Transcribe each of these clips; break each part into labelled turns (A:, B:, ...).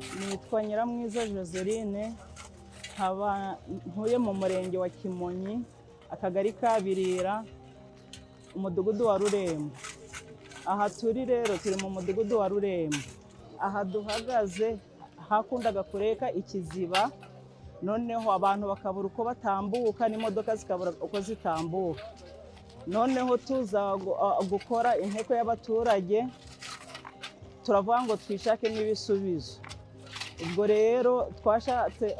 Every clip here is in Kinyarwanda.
A: Nitwa Nyiramwiza Joseline, nkaba ntuye mu murenge wa Kimonyi, akagari ka Birira, umudugudu wa Rurembo. Aha turi rero turi mu mudugudu wa Rurembo. Aha duhagaze hakundaga kureka ikiziba, noneho abantu bakabura uko batambuka n'imodoka zikabura uko zitambuka. Noneho tuza gukora inteko y'abaturage, turavuga ngo twishakemo ibisubizo. Ubwo rero twashatse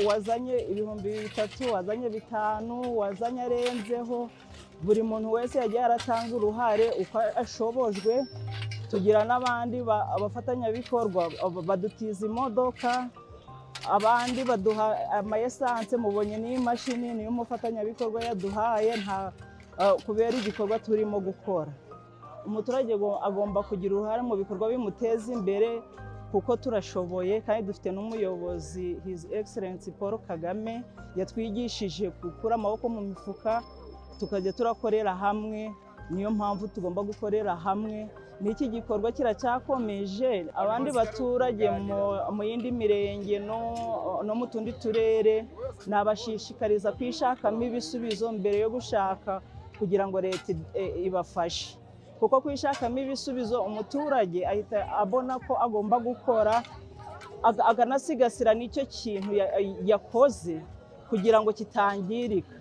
A: uwazanye 3,000, wazanye 5, wazanye arenzeho, buri muntu wese yagiye aratanga uruhare uko ashobojwe. Tugira n'abandi abafatanyabikorwa badutiza imodoka, abandi baduha amayesanse. Mubonye n'imashini niyo umufatanyabikorwa yaduhaye, kubera igikorwa turimo gukora. Umuturage agomba kugira uruhare mu bikorwa bimuteza imbere, kuko turashoboye kandi dufite n'umuyobozi His Excellency Paul Kagame yatwigishije gukura amaboko mu mifuka tukajya turakorera hamwe. Niyo mpamvu tugomba gukorera hamwe. N'iki gikorwa kiracyakomeje. Abandi baturage mu yindi mirenge no mu tundi turere nabashishikariza kwishakamo ibisubizo mbere yo gushaka kugira ngo leta ibafashe, kuko kwishakamo ibisubizo umuturage ahita abona ko agomba gukora, akanasigasira n'icyo kintu yakoze kugira ngo kitangirika.